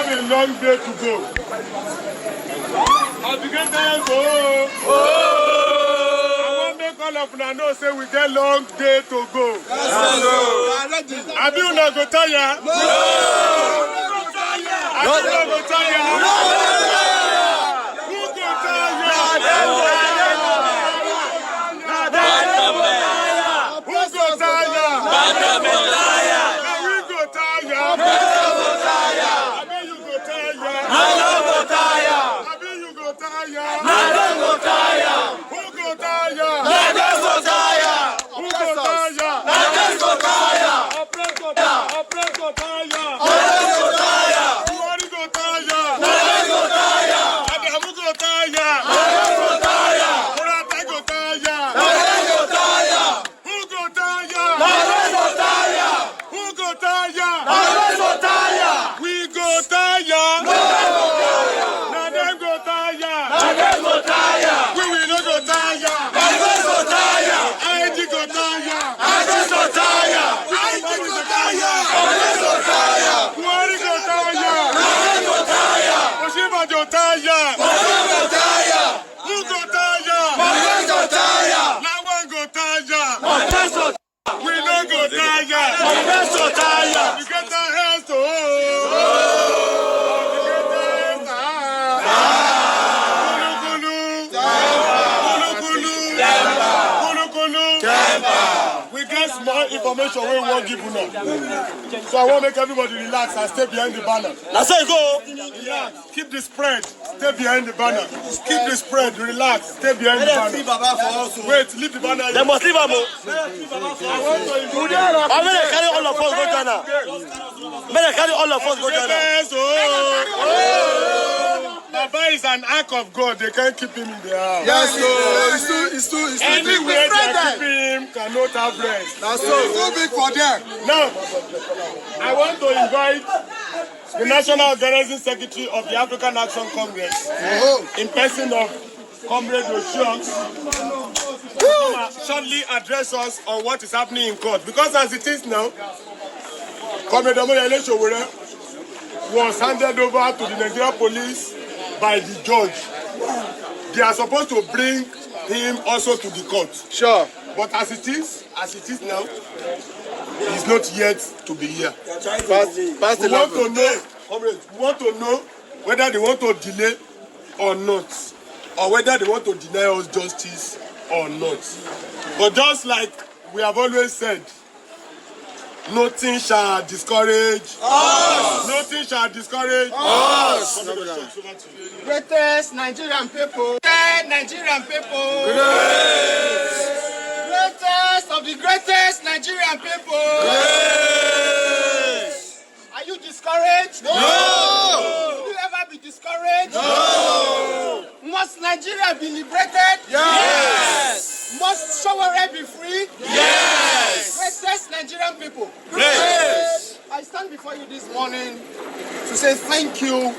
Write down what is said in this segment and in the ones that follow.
have a long day to go. I begin to go. I want to make all of you know say we get long day to go. Have you not go tired? No. Have you not go tired? No. Who go tired? Who go tired? We go tired. More information we won't give you now. So I want to make everybody relax and stay behind the banner. That's how you go. Relax. Keep the spread. Stay behind the banner. Keep the spread. Relax. Stay behind the banner. Wait, leave the banner. They must leave them. I'm going to carry all of us go down. I'm going to carry all of us go down. Baba is an act of God. They can't keep him in the house. Yes, it's too anywhere they keep him cannot have rest. That's so. It's too big for them. Now, I want to invite the National Organizing Secretary of the African Action Congress, in person of Comrade Oshioks, shortly address us on what is happening in court. Because as it is now, Comrade Sowore was handed over to the Nigerian police by the judge. They are supposed to bring him also to the court. Sure. But as it is now, he's not yet to be here. We want to know whether they want to delay or not, or whether they want to deny us justice or not. But just like we have always said, nothing shall discourage us. Nothing shall discourage us. Greatest Nigerian people. Nigerian people. Greatest of the greatest Nigerian people. Are you discouraged? No. Will you ever be discouraged? No. Must Nigeria be liberated? Yes. Must Sowore be free? Yes. Greatest Nigerian people. Yes. I stand before you this morning to say thank you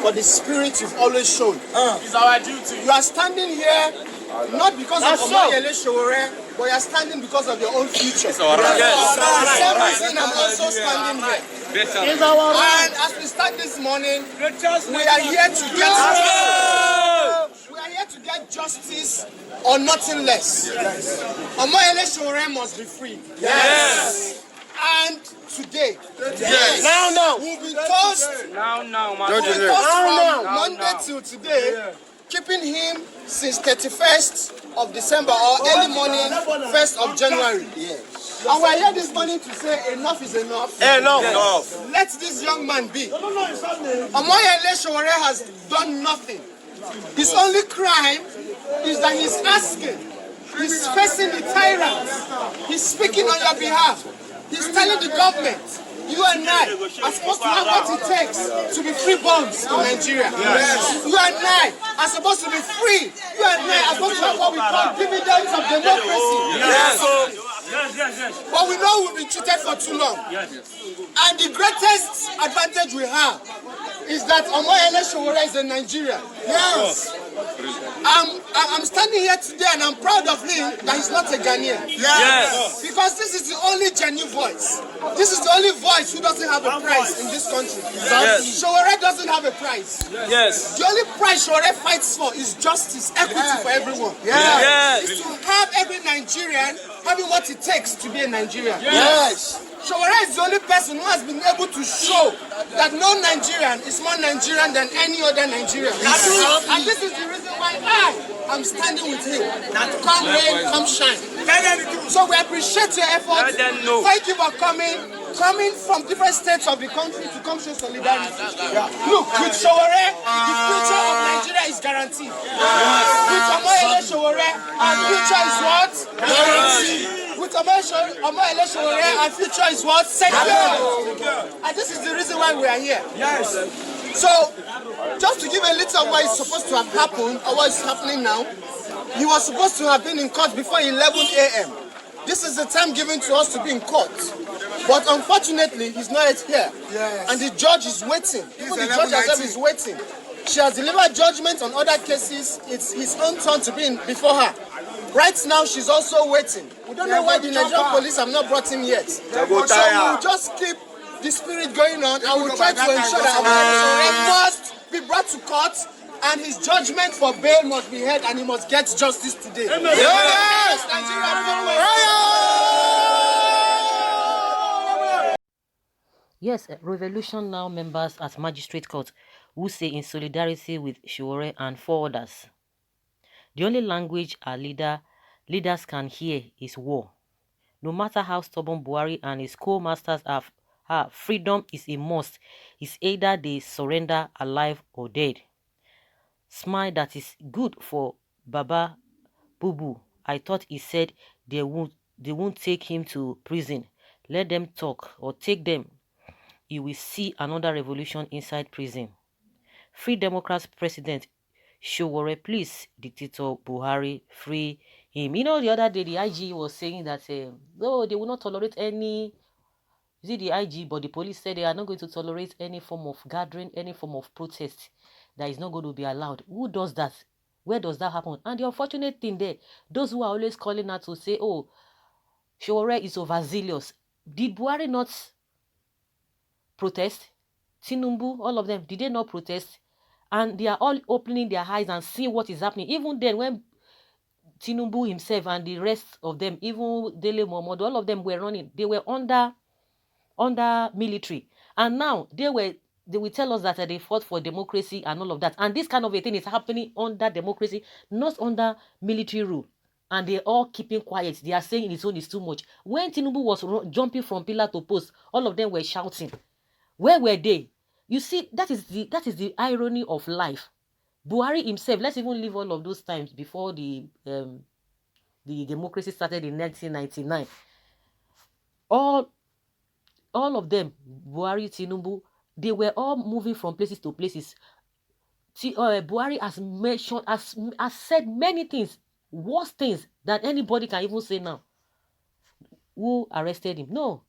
for the spirit you've always shown. It's our duty. You are standing here not because of Sowore, but you are standing because of your own future. It's our right. Yes. For the same reason I'm also standing here. And as we start this morning, we are here to get justice or nothing less. Sowore must be free. Yes. And today, yes. Now, we'll be toast. From Monday till today, keeping him since 31st of December or early morning 1st of January. Yes. And we're here this morning to say enough is enough. Enough. Let this young man be. Sowore has done nothing. His only crime is that he's asking. He's facing the tyrants. He's speaking on your behalf. He's telling the government, you and I are supposed to have what it takes to be free bonds in Nigeria. Yes. You and I are supposed to be free. You and I are supposed to have what we call dividends of democracy. Yes. But we know we've been cheated for too long. Yes. And the greatest advantage we have is that Sowore is in Nigeria. Yes. I'm standing here today and I'm proud of him that he's not a Ghanaian. Yes. Because this is the only genuine voice. This is the only voice who doesn't have a price in this country. Yes. Sowore doesn't have a price. Yes. The only price Sowore fights for is justice, equity for everyone. Yes. Is to have every Nigerian having what it takes to be a Nigerian. Yes. Sowore is the only person who has been able to show that no Nigerian is more Nigerian than any other Nigerian. And this is the reason why I am standing with him. Come rain, come shine. So we appreciate your efforts. Thank you for coming from different states of the country to come show solidarity. Look, with Sowore, the future of Nigeria is guaranteed. With Omoyele Sowore, our future is what? Guaranteed. With Omoyele Sowore, our future is what? Secure. And this is the reason why we are here. Yes. So, just to give a little of what is supposed to have happened, or what is happening now, he was supposed to have been in court before 11 a.m. This is the time given to us to be in court. But unfortunately, he's not yet here. Yes. And the judge is waiting. Even the judge herself is waiting. She has delivered judgment on other cases. It's his own turn to be in before her. Right now, she's also waiting. We don't know why the Nigerian police have not brought him yet. So we'll just keep the spirit going on, and we'll try to ensure that our must be brought to court, and his judgment for bail must be heard, and he must get justice today. Yes! Yes, Revolution Now members at Magistrate Court who say in solidarity with Sowore and 4 others, the only language our leaders can hear is war. No matter how stubborn Buhari and his co-masters are, freedom is a must. It's either they surrender alive or dead. Smile that is good for Baba Bubu. I thought he said they won't take him to prison. Let them talk or take them. You will see another revolution inside prison. Free Democrats President Sowore, please, Dictator Buhari, free him. You know, the other day the IG was saying that no, they will not tolerate any. Is it the IG? But the police said they are not going to tolerate any form of gathering, any form of protest that is not going to be allowed. Who does that? Where does that happen? And the unfortunate thing there, those who are always calling out to say, oh, Sowore is overzealous. Did Buhari not protest? Tinubu, all of them, did they not protest? And they are all opening their eyes and seeing what is happening. Even then, when Tinubu himself and the rest of them, even Dele Momodu, all of them were running, they were under military. And now they will tell us that they fought for democracy and all of that. And this kind of a thing is happening under democracy, not under military rule. And they're all keeping quiet. They are saying his own is too much. When Tinubu was jumping from pillar to post, all of them were shouting. Where were they? You see, that is the irony of life. Buhari himself, let's even leave all of those times before the democracy started in 1999. All of them, Buhari, Tinubu, they were all moving from places to places. Buhari has mentioned, has said many things, worse things than anybody can even say now. Who arrested him? No.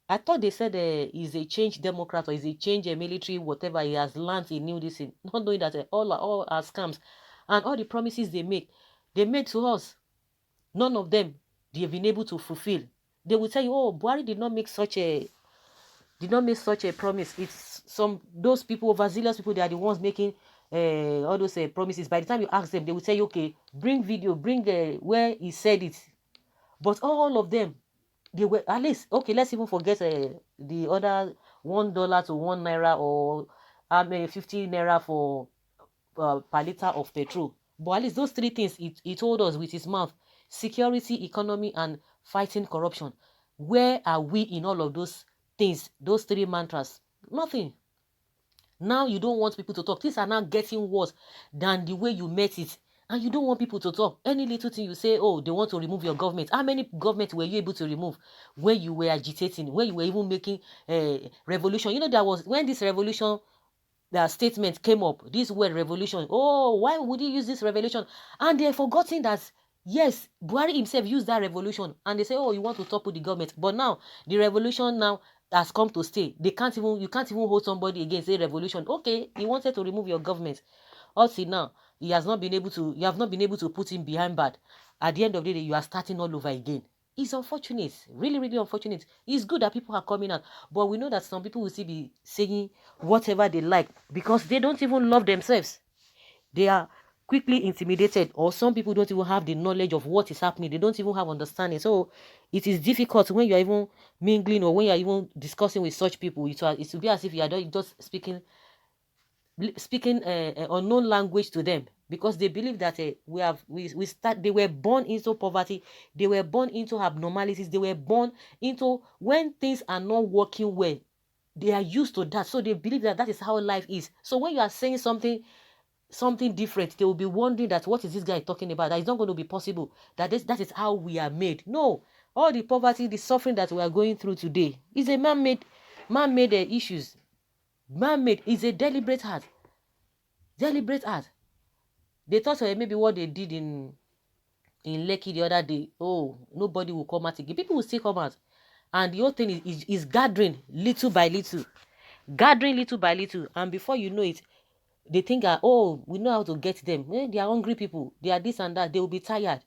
I thought they said he's a change Democrat or he's a change military, whatever. He has learned, he knew this, not knowing that all are scams. And all the promises they made to us, none of them they have been able to fulfill. They will tell you, oh, Buhari did not make such a promise. It's those people, overzealous people, they are the ones making all those promises. By the time you ask them, they will tell you, okay, bring video, bring where he said it. But all of them, they were at least, okay, let's even forget the other $1 to 1 naira or 50 naira for per liter of petrol. But at least those 3 things he told us with his mouth: security, economy, and fighting corruption. Where are we in all of those things, those 3 mantras? Nothing. Now you don't want people to talk. Things are now getting worse than the way you met it. And you don't want people to talk. Any little thing you say, oh, they want to remove your government. How many governments were you able to remove when you were agitating, when you were even making a revolution? You know, there was, when this revolution, the statement came up, this word revolution. Oh, why would you use this revolution? And they're forgetting that, yes, Buhari himself used that revolution. And they say, oh, you want to topple the government. But now, the revolution now has come to stay. You can't even hold somebody against a revolution. Okay, he wanted to remove your government. Also now, he has not been able to, you have not been able to put him behind bars. At the end of the day, you are starting all over again. It's unfortunate, really, really unfortunate. It's good that people are coming out, but we know that some people will still be saying whatever they like because they don't even love themselves. They are quickly intimidated, or some people don't even have the knowledge of what is happening. They don't even have understanding. So it is difficult when you are even mingling or when you are even discussing with such people. It will be as if you are just speaking unknown language to them, because they believe that they were born into poverty, they were born into abnormalities, they were born into when things are not working well. They are used to that, so they believe that is how life is. So when you are saying something different, they will be wondering that what is this guy talking about? That is not going to be possible. That is how we are made. No, all the poverty, the suffering that we are going through today is a man-made issues. Man-made is a deliberate act. They thought maybe what they did in Lekki the other day, oh, nobody will come out again. People will still come out, and the whole thing is gathering little by little, and before you know it, they think, oh, we know how to get them. They are hungry people. They are this and that. They will be tired.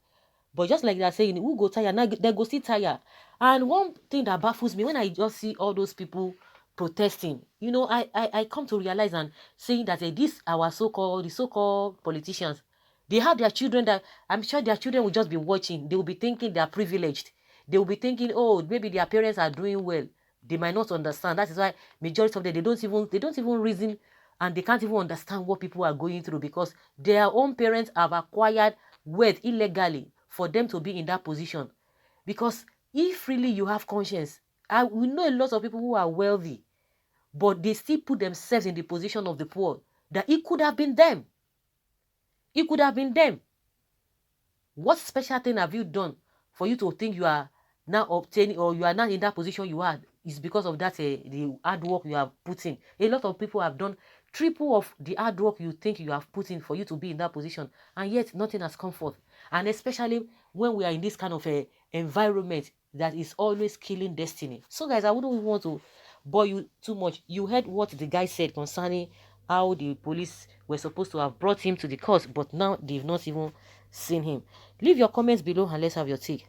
But just like they are saying, who go tired? Now they go still tired. And one thing that baffles me when I just see all those people protesting, I come to realize and saying that these the so-called politicians, they have their children that I'm sure their children will just be watching. They will be thinking they are privileged. They will be thinking, oh, maybe their parents are doing well. They might not understand. That is why majority of them, they don't even reason, and they can't even understand what people are going through, because their own parents have acquired wealth illegally for them to be in that position. Because if really you have conscience, we know a lot of people who are wealthy, but they still put themselves in the position of the poor, that it could have been them. It could have been them. What special thing have you done for you to think you are now obtaining, or you are not in that position you are? Is because of that the hard work you have put in. A lot of people have done triple of the hard work you think you have put in for you to be in that position, and yet nothing has come forth. And especially when we are in this kind of environment that is always killing destiny. So guys, I wouldn't want to bore you too much. You heard what the guy said concerning how the police were supposed to have brought him to the court, but now they've not even seen him. Leave your comments below and let's have your take.